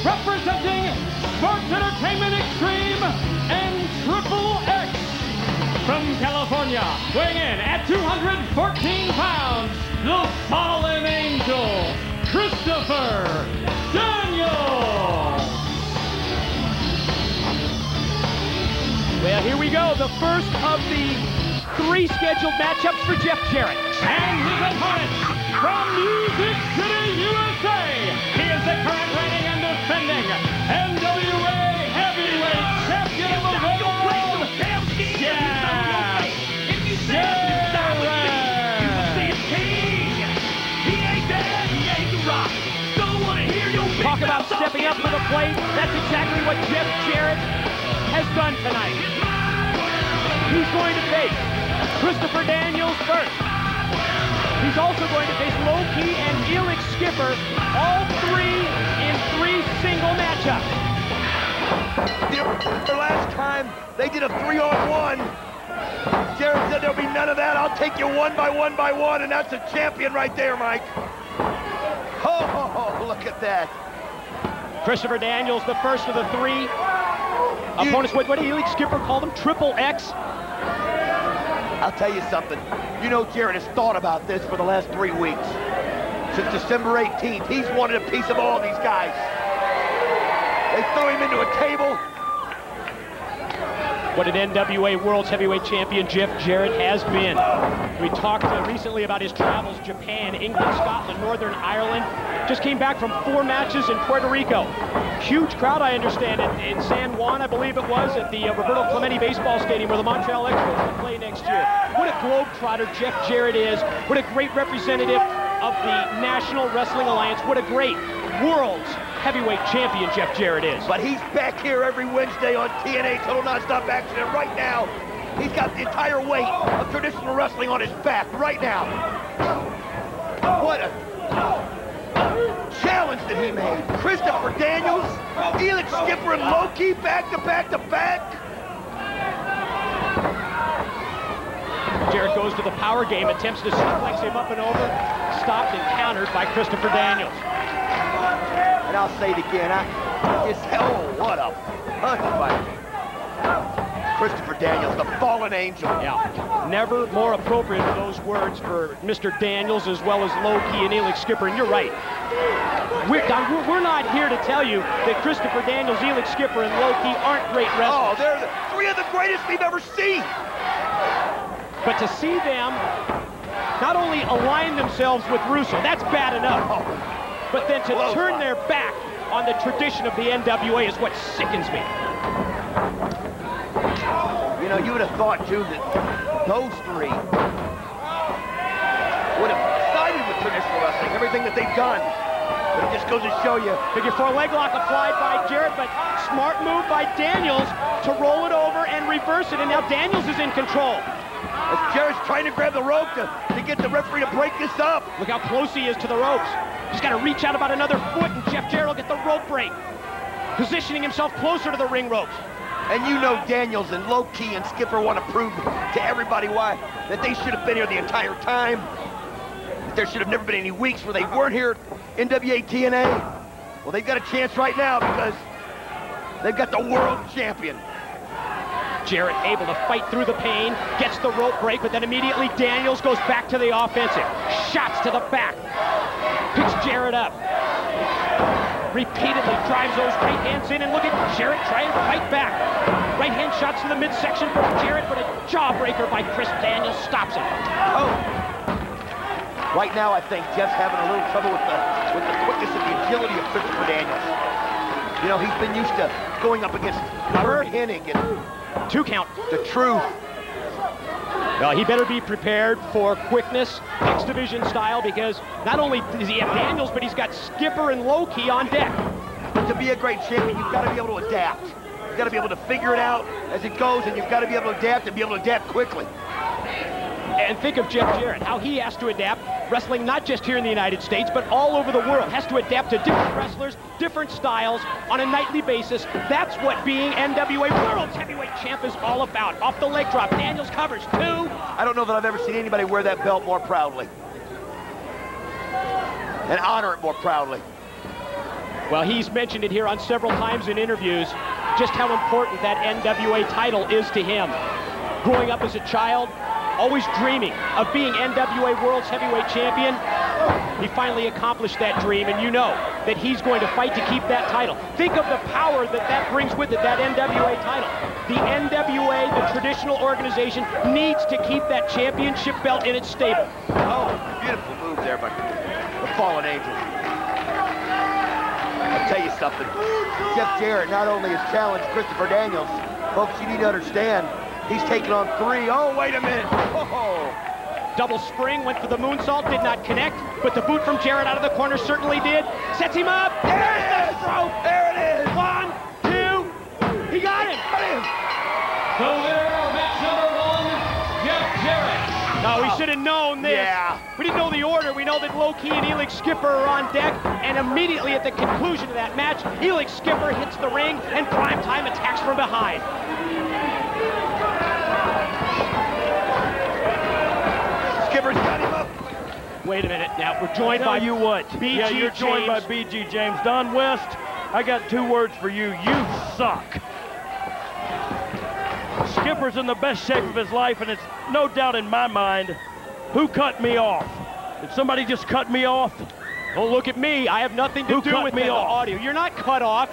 representing Sports Entertainment Extreme and Triple X. From California, weighing in at 214 pounds, the Fallen Angel, Christopher Daniels. Well, here we go, the first of the 3 scheduled matchups for Jeff Jarrett. And his opponent from Music City, USA, he is the current reigning and defending NWA Heavyweight Champion of the World, Jarrett. Talk about stepping up to the plate. That's exactly what Jeff Jarrett has done tonight. He's going to face Christopher Daniels first. He's also going to face Low-Ki and Elix Skipper, all 3 in 3 single matchups. The last time they did a 3-on-1, Jarrett said there'll be none of that. I'll take you one by one, and that's a champion right there, Mike. Oh, look at that. Christopher Daniels, the first of the 3 opponents. What did Elix Skipper call them? Triple X? I'll tell you something. You know Jarrett has thought about this for the last 3 weeks. Since December 18th, he's wanted a piece of all these guys. They threw him into a table. What an NWA World's Heavyweight Champion Jeff Jarrett has been. We talked recently about his travels, Japan, England, Scotland, Northern Ireland. Just came back from 4 matches in Puerto Rico. Huge crowd, I understand, in San Juan, I believe it was, at the Roberto Clemente Baseball Stadium where the Montreal Expos will play next year. What a globetrotter Jeff Jarrett is. What a great representative of the National Wrestling Alliance. What a great world's heavyweight champion Jeff Jarrett is. But he's back here every Wednesday on TNA Total Nonstop Action, and right now, he's got the entire weight of traditional wrestling on his back right now. What a challenge that he made. Christopher Daniels, Elix Skipper, and Low-Ki back to back to back. Jarrett goes to the power game, attempts to suplex him up and over, stopped and countered by Christopher Daniels. And I'll say it again, what a punch by Christopher Daniels, the Fallen Angel. Yeah, never more appropriate of those words for Mr. Daniels as well as Low-Ki and Elix Skipper, and you're right. We're not here to tell you that Christopher Daniels, Elix Skipper, and Low-Ki aren't great wrestlers. Oh, they're 3 of the greatest we've ever seen. But to see them not only align themselves with Russo, that's bad enough, but then to turn their back on the tradition of the NWA is what sickens me. You know, you would have thought, too, that those 3 would have sided with traditional wrestling, everything that they've done. But it just goes to show you. Figure 4 leg lock applied by Jarrett, but smart move by Daniels to roll it over and reverse it, and now Daniels is in control. As Jarrett's trying to grab the rope to get the referee to break this up. Look how close he is to the ropes. He's got to reach out about another foot, and Jeff Jarrett will get the rope break, positioning himself closer to the ring ropes. And you know Daniels and Low-Ki and Skipper want to prove to everybody why that they should have been here the entire time. That there should have never been any weeks where they weren't here at NWA TNA. Well, they've got a chance right now because they've got the world champion. Jarrett able to fight through the pain, gets the rope break, but then immediately Daniels goes back to the offensive. Shots to the back, picks Jarrett up. Repeatedly drives those right hands in, and look at Jarrett trying to fight back. Right hand shots to the midsection for Jarrett, but a jawbreaker by Chris Daniels stops it. Oh. Right now, I think Jeff's having a little trouble with the quickness and the agility of Christopher Daniels. You know, he's been used to going up against Kurt Hennig and 2 count. The Truth. Well, he better be prepared for quickness, X Division style, because not only does he have Daniels, but he's got Skipper and Low-Ki on deck. But to be a great champion, you've got to be able to adapt. You've got to be able to figure it out as it goes, and you've got to be able to adapt and be able to adapt quickly. And think of Jeff Jarrett, how he has to adapt, wrestling not just here in the United States, but all over the world. Has to adapt to different wrestlers, different styles on a nightly basis. That's what being NWA World's Heavyweight Champ is all about. Off the leg drop, Daniels covers 2. I don't know that I've ever seen anybody wear that belt more proudly. And honor it more proudly. Well, he's mentioned it here on several times in interviews, just how important that NWA title is to him. Growing up as a child, always dreaming of being NWA World's Heavyweight Champion. He finally accomplished that dream, and you know that he's going to fight to keep that title. Think of the power that that brings with it, that NWA title. The NWA, the traditional organization, needs to keep that championship belt in its stable. Oh, beautiful move there by the Fallen Angel. I'll tell you something. Jeff Jarrett not only has challenged Christopher Daniels, folks, you need to understand, he's taking on 3. Oh, wait a minute. Oh. Double spring, went for the moonsault, did not connect, but the boot from Jarrett out of the corner certainly did. Sets him up. There it is. There it is. 1, 2. He got him. The winner of match number 1, Jeff Jarrett. No, we should have known this. Yeah. We didn't know the order. We know that Low Key and Elix Skipper are on deck, and immediately at the conclusion of that match, Elix Skipper hits the ring, and Prime Time attacks from behind. Skipper's got him up. Wait a minute. Now we're joined by you what? BG yeah, you're joined by BG James. Don West, I got 2 words for you. You suck. Skipper's in the best shape of his life, and it's no doubt in my mind, who cut me off? Did somebody just cut me off? Well, look at me. I have nothing to do with the audio. You're not cut off.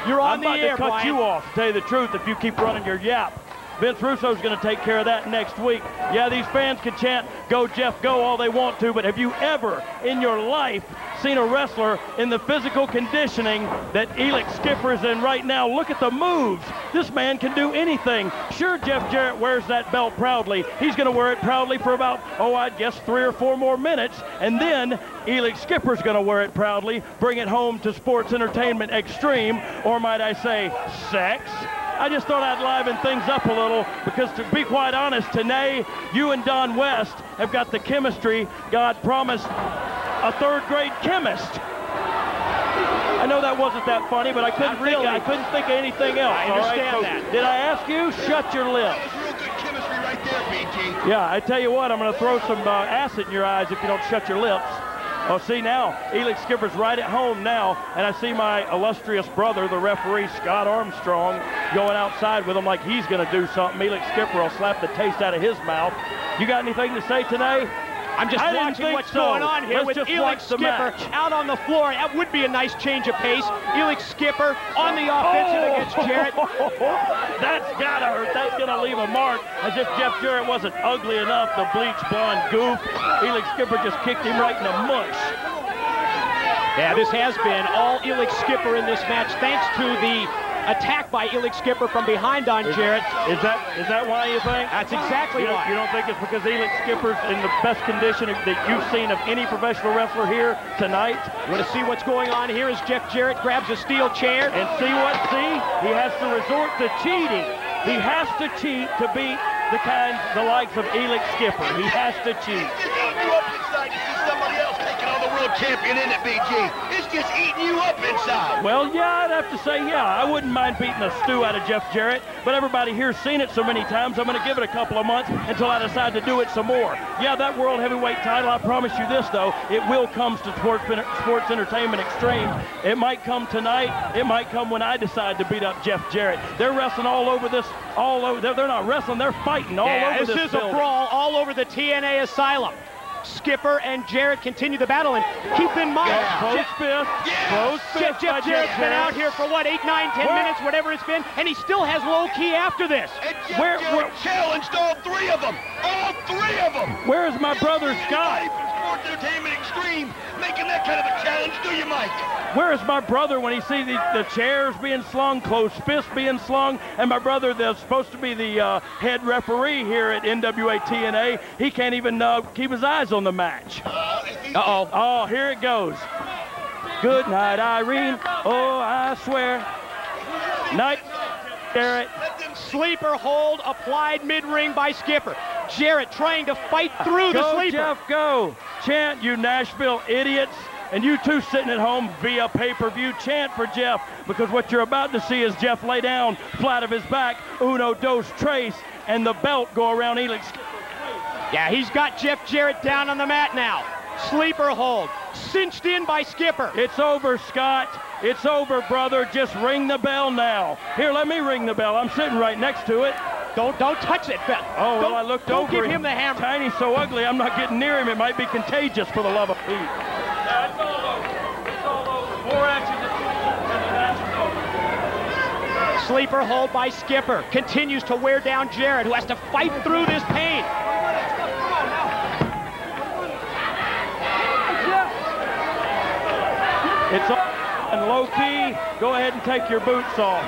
You're on the air, I'm about to cut you off, to tell you the truth, if you keep running your yap. Vince Russo's going to take care of that next week. Yeah, these fans can chant, "Go, Jeff, go," all they want to, but have you ever in your life seen a wrestler in the physical conditioning that Elix Skipper is in right now? Look at the moves. This man can do anything. Sure, Jeff Jarrett wears that belt proudly. He's going to wear it proudly for about, I'd guess 3 or 4 more minutes, and then Elix Skipper's going to wear it proudly, bring it home to Sports Entertainment Extreme, or might I say, sex. I just thought I'd liven things up a little because, to be quite honest, TNA, you and Don West have got the chemistry God promised a 3rd-grade chemist. I know that wasn't that funny, but I couldn't think of anything else. I understand that. Did I ask you? Shut your lips. That was real good chemistry right there, BG. Yeah, I tell you what, I'm going to throw some acid in your eyes if you don't shut your lips. Oh, see now, Elix Skipper's right at home now, and I see my illustrious brother, the referee, Scott Armstrong, going outside with him like he's going to do something. Elix Skipper will slap the taste out of his mouth. You got anything to say today? I'm just watching what's going on here with Elix Skipper out on the floor. That would be a nice change of pace. Elix Skipper on the offensive against Jarrett. That's gotta hurt. That's gonna leave a mark, as if Jeff Jarrett wasn't ugly enough, the bleached blonde goof. Elix Skipper just kicked him right in the mush. Yeah, this has been all Elix Skipper in this match, thanks to the attack by Elix Skipper from behind on Jarrett. Is that why you think? That's exactly why. You don't think it's because Elix Skipper's in the best condition that you've seen of any professional wrestler here tonight? You want to see what's going on here as Jeff Jarrett grabs a steel chair? And see? He has to resort to cheating. He has to cheat to beat the likes of Elix Skipper. He has to cheat. It's just eating you up inside to see somebody else taking on the world champion, isn't it, BG? It's just eating you up inside. Well, yeah, I'd have to say, yeah. I wouldn't mind beating the stew out of Jeff Jarrett, but everybody here's seen it so many times, I'm going to give it a couple of months until I decide to do it some more. Yeah, that World Heavyweight title, I promise you this, though, it will come to Sports Entertainment Extreme. It might come tonight. It might come when I decide to beat up Jeff Jarrett. They're wrestling all over this, they're not wrestling, they're fighting all over this is building. A brawl all over the TNA Asylum. Skipper and Jarrett continue the battle, and keep in mind, Jeff Jarrett's been out here for what, 8, 9, 10 minutes, whatever it's been, and he still has Low Key after this. And Jeff Jarrett challenged all 3 of them. All 3 of them. Where is my brother Scott? Anybody from Sports Entertainment Extreme making that kind of a challenge, do you, Mike? Where is my brother when he sees the chairs being slung, closed fists being slung, and my brother that's supposed to be the head referee here at NWA TNA, he can't even keep his eyes on the match. Uh-oh. Oh, here it goes. Good night, Irene. Oh, I swear. Night, Jarrett. Sleeper hold applied mid-ring by Skipper. Jarrett trying to fight through the sleeper. Go, Jeff, go. Chant, you Nashville idiots. And you two sitting at home via pay-per-view, chant for Jeff, because what you're about to see is Jeff lay down flat of his back, uno, dos, tres, and the belt go around Elix. Yeah, he's got Jeff Jarrett down on the mat now. Sleeper hold, cinched in by Skipper. It's over, Scott. It's over, brother. Just ring the bell now. Here, let me ring the bell. I'm sitting right next to it. Don't touch it, Ben. Oh, well, I looked over. Don't give him the hammer. Tiny's so ugly, I'm not getting near him. It might be contagious, for the love of Pete. Yeah, it's all over. It's all over. More action and the match is over. Sleeper hold by Skipper. Continues to wear down Jarrett, who has to fight through this pain. It's all and low key. Go ahead and take your boots off.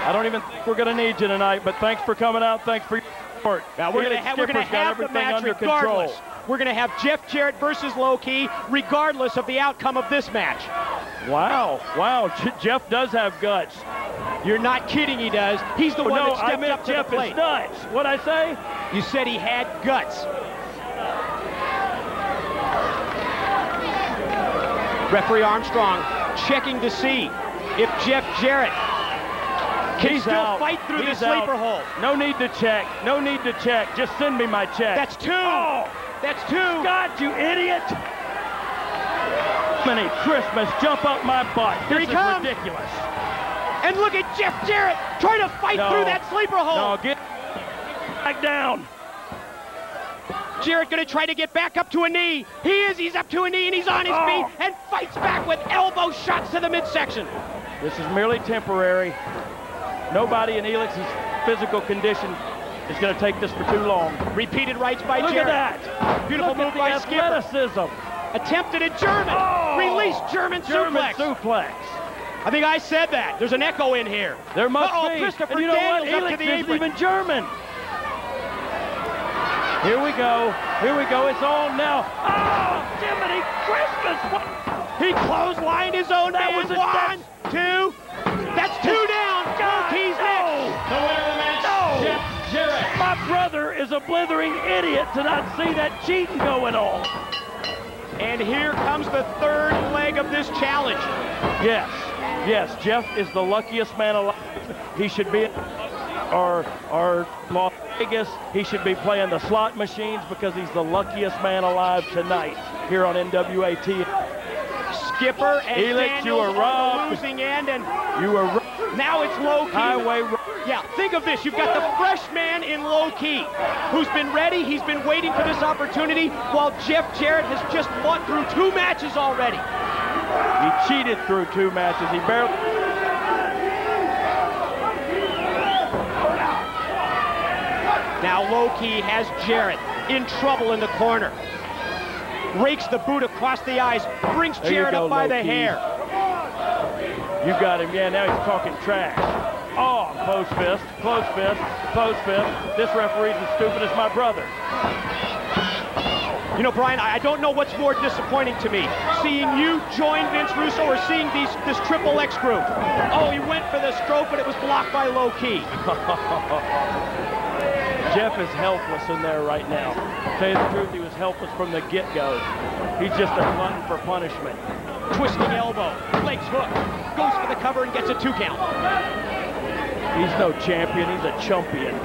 I don't even think we're going to need you tonight, but thanks for coming out. Thanks for your support. Now we're going to have the match regardless. We're going to have Jeff Jarrett versus Low Key, regardless of the outcome of this match. Wow, wow, Jeff does have guts. You're not kidding, he does. He's the one that stepped up to Jeff the plate. Is nuts. What'd I say? You said he had guts. Referee Armstrong checking to see if Jeff Jarrett can still fight through the sleeper hold. No need to check. No need to check. Just send me my check. That's two. Oh, that's two. God, you idiot. Many Christmas, jump up my butt. Here he comes. This is ridiculous. And look at Jeff Jarrett trying to fight through that sleeper hold. No, get back down. Jarrett going to try to get back up to a knee. He is. He's up to a knee, and he's on his feet and fights back with elbow shots to the midsection. This is merely temporary. Nobody in Elix's physical condition is going to take this for too long. Repeated rights by Look Jarrett. At that. Beautiful move by Skipper. Athleticism. Attempted a German. Release German suplex. I think I said that. There's an echo in here. There must be. Christopher and you know Daniels what? up to the Elix apron. is even German. Here we go. Here we go. It's on now. Oh, Jiminy Christmas. What? He clotheslined his own man. Was One, two. That's two down. He's next. The winner of the match, Jeff Jarrett. My brother is a blithering idiot to not see that cheating going on. And here comes the third leg of this challenge. Yes, yes, Jeff is the luckiest man alive. He should be or Las Vegas. He should be playing the slot machines because he's the luckiest man alive tonight here on NWA TNA. Skipper and Elix, Daniels you were on robbed. the losing end, and You were now it's Low Key. highway. Yeah, think of this. You've got the fresh man in Low Key who's been ready. He's been waiting for this opportunity while Jeff Jarrett has just fought through 2 matches already. He cheated through 2 matches. He barely. Now Low Key has Jarrett in trouble in the corner. Rakes the boot across the eyes, brings Jarrett up by the hair. You got him. Yeah, now he's talking trash. Oh, close fist, close fist, close fist. This referee's as stupid as my brother. You know, Brian, I don't know what's more disappointing to me, seeing you join Vince Russo or seeing this Triple X group. Oh, he went for the stroke, but it was blocked by Low Key. Jeff is helpless in there right now. To tell you the truth, he was helpless from the get-go. He's just a glutton for punishment. Twisting elbow, legs hook, goes for the cover and gets a 2 count. He's no champion, he's a chumpion.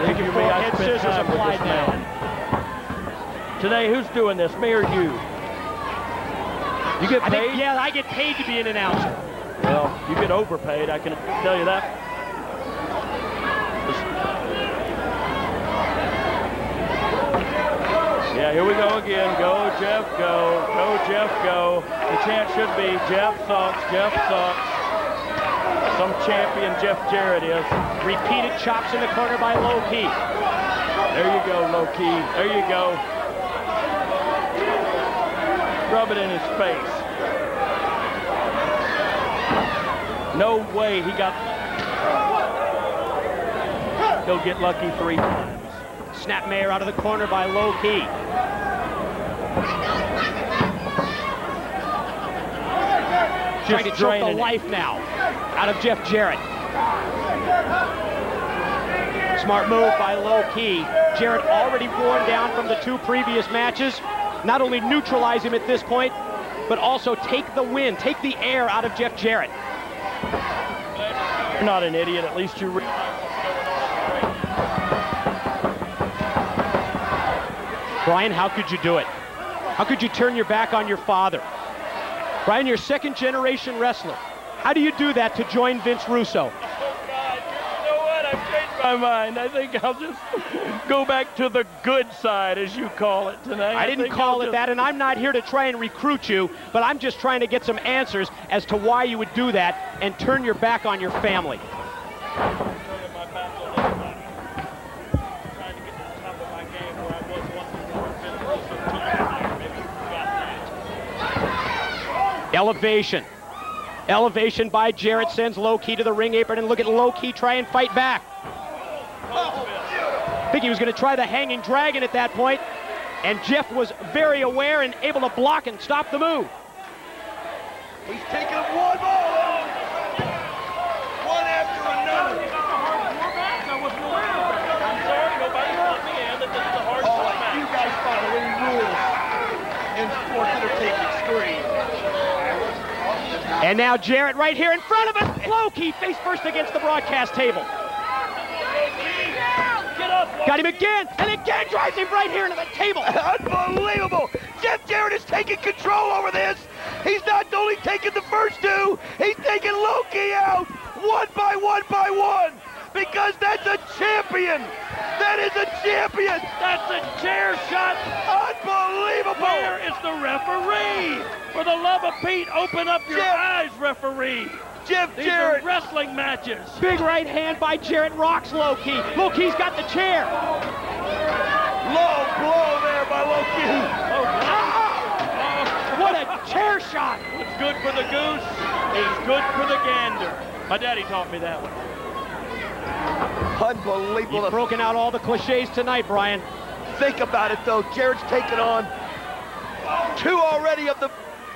Big Believe me, forehead I spent scissors time with applied this now. man. Today, who's doing this, me or you? You get paid? Yeah, I get paid to be an announcer. Well, you get overpaid, I can tell you that. Yeah, here we go again. Go, Jeff, go. Go, Jeff, go. The chant should be, Jeff sucks, Jeff sucks. Some champion Jeff Jarrett is. Repeated chops in the corner by Low Key. There you go, Low Key. There you go. Rub it in his face. No way he got... He'll get lucky 3 times. Snapmare out of the corner by Low Key. Trying to choke the life now out of Jeff Jarrett. Smart move by Low Key. Jarrett already worn down from the 2 previous matches. Not only neutralize him at this point, but also take the win, take the air out of Jeff Jarrett. You're not an idiot, at least you Brian, how could you do it? How could you turn your back on your father? Brian, you're a second-generation wrestler. How do you do that to join Vince Russo? Oh, God, you know what? I've changed my mind. I think I'll just go back to the good side, as you call it tonight. I didn't call it that, and I'm not here to try and recruit you, but I'm just trying to get some answers as to why you would do that and turn your back on your family. Elevation. Elevation by Jarrett sends Low Ki to the ring apron, and look at Low Ki try and fight back. I think he was going to try the hanging dragon at that point, and Jeff was very aware and able to block and stop the move. He's taking him one ball. One after another. I'm sorry, nobody told me that this is a hard match. You guys follow any rules in sports that are taken extreme. And now Jarrett right here in front of us. Low Ki face first against the broadcast table. Got him again, and again drives him right here into the table. Unbelievable! Jeff Jarrett is taking control over this. He's not only taking the first two, he's taking Low Ki out one by one, because that's a champion. That is a champion. That's a chair shot. Unbelievable. Where is the referee? For the love of Pete, open up your eyes, referee. Jeff These Jarrett. are wrestling matches. Big right hand by Jarrett rocks Low Ki. Low Ki's got the chair. Low blow there by Low Ki. What a chair shot. What's good for the goose is good for the gander. My daddy taught me that one. Unbelievable. You've broken out all the cliches tonight, Brian. Think about it, though. Jarrett's taken on two already of the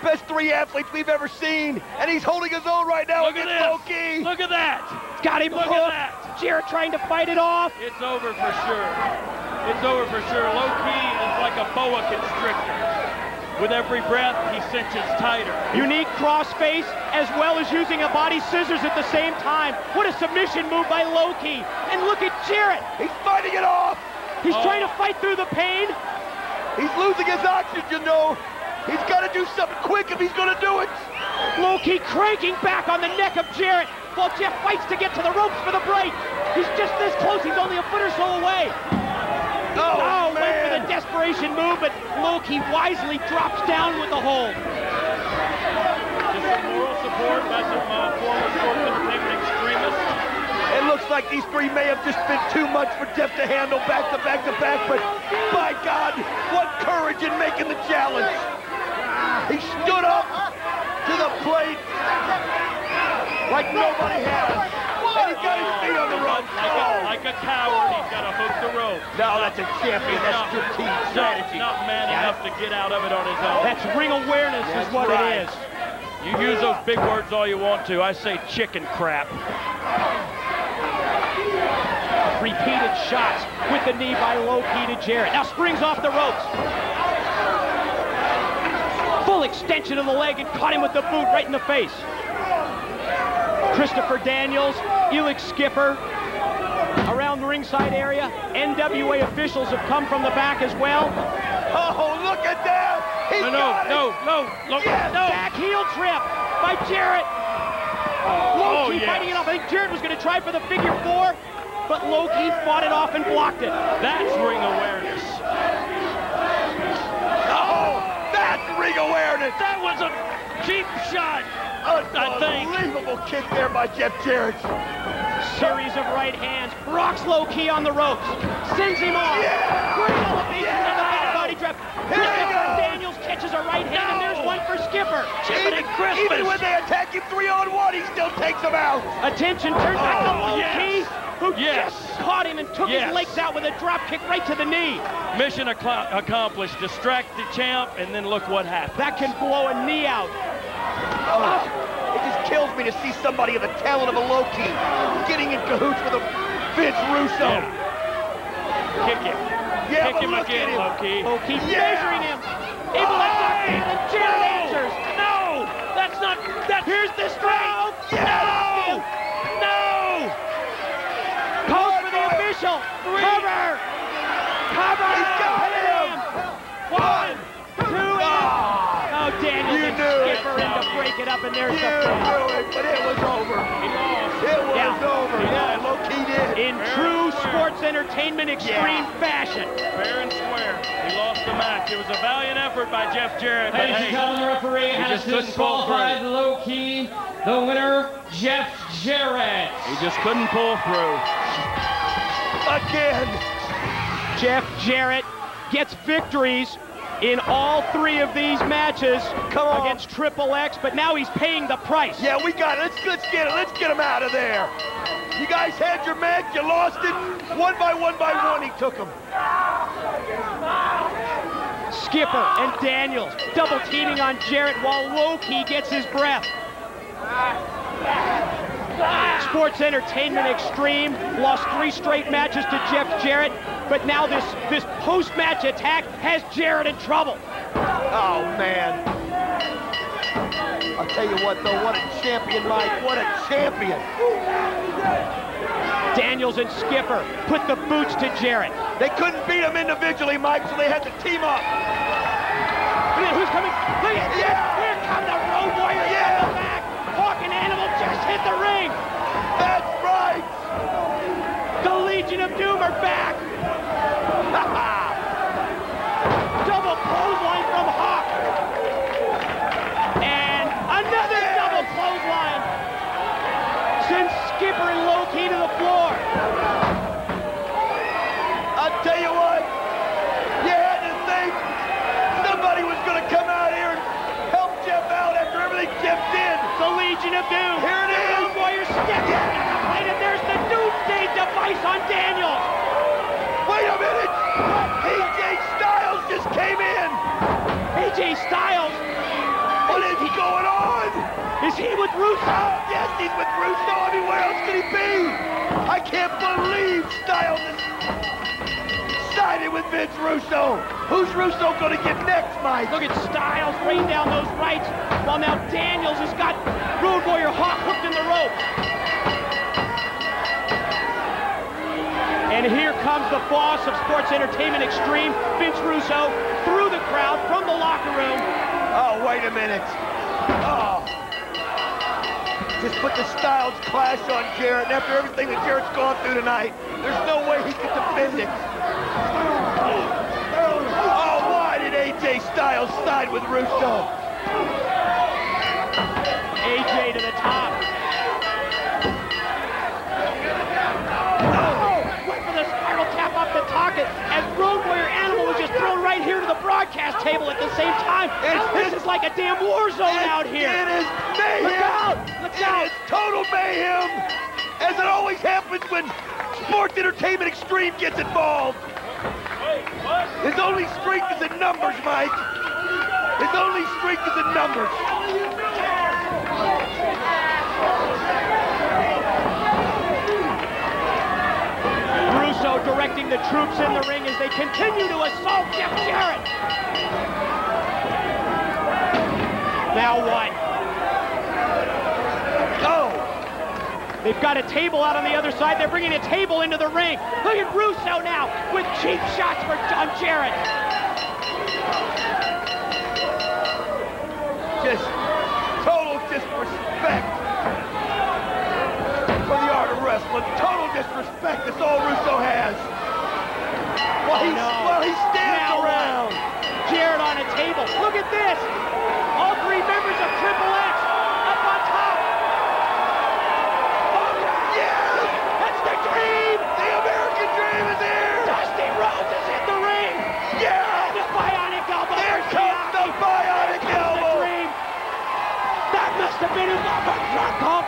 best three athletes we've ever seen, and he's holding his own right now against Low Ki. Look at that. Got him hooked. Look at that. Jarrett trying to fight it off. It's over for sure. It's over for sure. Low Ki is like a boa constrictor. With every breath, he cinches tighter. Unique crossface, as well as using a body scissors at the same time. What a submission move by Low Ki. And look at Jarrett. He's fighting it off. He's trying to fight through the pain. He's losing his oxygen, though. He's got to do something quick if he's going to do it. Low Ki cranking back on the neck of Jarrett while Jeff fights to get to the ropes for the break. He's just this close. He's only a foot or so away. Oh, went for the desperation move, but Low Ki wisely drops down with the hold. Just some moral support by some former sports entertainment extremists. It looks like these three may have just been too much for Jeff to handle back to back to back, but by God, what courage in making the challenge. He stood up to the plate like nobody has. And he's got his feet on the rope. Like a coward, he's got to hook the rope. No, that's a champion. That's strategy. Not man enough to get out of it on his own. That's ring awareness is what it is. You use those big words all you want to. I say chicken crap. Repeated shots with the knee by Low Ki to Jarrett. Now springs off the ropes. Full extension of the leg and caught him with the boot right in the face. Christopher Daniels, Elix skipper, around the ringside area. NWA officials have come from the back as well. Oh, look at that! No. Back heel trip by Jarrett. Low Ki fighting it off. I think Jarrett was going to try for the figure four, but Low Ki fought it off and blocked it. That's ring awareness. Oh, that's ring awareness. That was a cheap shot. Unbelievable kick there by Jeff Jarrett. Series of right hands. Rocks Low Ki on the ropes. Sends him off. Yeah. Great elevation on the head body drop. Christopher Daniels catches a right hand, and there's one for Skipper. Even when they attack him 3-on-1, he still takes them out. Attention, turns back to Low Ki, who Yes. just caught him and took his legs out with a drop kick right to the knee. Mission accomplished. Distract the champ, and then look what happened. That can blow a knee out. It just kills me to see somebody of the talent of a Low Ki getting in cahoots with a Vince Russo. Yeah. Kick him. Yeah, Kick him look again, at him. Low Ki. Low Ki measuring him. Able to knock him, and Jarrett answers. No! That's not... Here's the strike. No! No! Calls for the official. Cover. Cover. He's got him. 1, 2, break it up, and there's the You finish. knew it, but it was over. He lost. It was over. Yeah. Low-key did. In true sports entertainment extreme fashion. Fair and square. He lost the match. It was a valiant effort by Jeff Jarrett. But Ladies and hey, gentlemen, the referee has just couldn't pull disqualified through. Low Key. The winner, Jeff Jarrett. he just couldn't pull through. Again. Jeff Jarrett gets victories in all 3 of these matches Come on. against Triple X, but now he's paying the price. Yeah, we got it. Let's get it. Let's get him out of there. You guys had your match. You lost it. One by one, he took him. Skipper and Daniels double teaming on Jarrett while Low-Key gets his breath. Sports Entertainment Extreme lost 3 straight matches to Jeff Jarrett, but now this post-match attack has Jarrett in trouble. Oh, man. I'll tell you what, though, what a champion, Mike. What a champion. Daniels and Skipper put the boots to Jarrett. They couldn't beat him individually, Mike, so they had to team up. Look at who's coming. Look at this. Here come the Road Warriors from the back. Hawk and Animal just hit the ring. That's right. The Legion of Doom are back. Double clothesline from Hawk. And another double clothesline. Sends Skipper and Low-Key to the floor. I'll tell you what, you had to think somebody was going to come out here and help Jeff out after everything Jeff did. The Legion of Doom. Here it The is. Road Warriors step in the plate, and there's the Doomsday device on Daniels. Wait a minute. AJ Styles just came in. AJ Styles. What is going on? Is he with Russo? Yes, he's with Russo. I mean, where else could he be? I can't believe Styles is sided with Vince Russo. Who's Russo going to get next, Mike? Look at Styles rain down those rights, while now Daniels has got Road Warrior Hawk hooked in the rope. And here comes the boss of Sports Entertainment Extreme, Vince Russo, through the crowd from the locker room. Oh, wait a minute. Oh. Just put the Styles Clash on Jarrett, and after everything that Jarrett's gone through tonight, there's no way he could defend it. Oh, why did AJ Styles side with Russo? AJ to the top. Went for the spiral tap off the target, and Road Warrior Animal was just thrown right here to the broadcast table at the same time. This is like a damn war zone out here. It is mayhem. Look out! Look out! It is total mayhem, as it always happens when Sports Entertainment Extreme gets involved. His only strength is in numbers, Mike. His only strength is in numbers. Russo directing the troops in the ring as they continue to assault Jeff Jarrett. Now what? Oh, They've got a table out on the other side. They're bringing a table into the ring. Look at Russo now with cheap shots on Jarrett. just total disrespect for the art of wrestling. Total disrespect. That's all Russo has. While he stands Now around. Jarrett on a table. Look at this. All 3 members of Triple X up on top. Oh, Yes! that's the dream. The American Dream is here! Dusty Rhodes is in the ring. Yeah! The bionic elbow. There for comes the Siaki. bionic Here comes the elbow! dream. That must have been his upper trunk off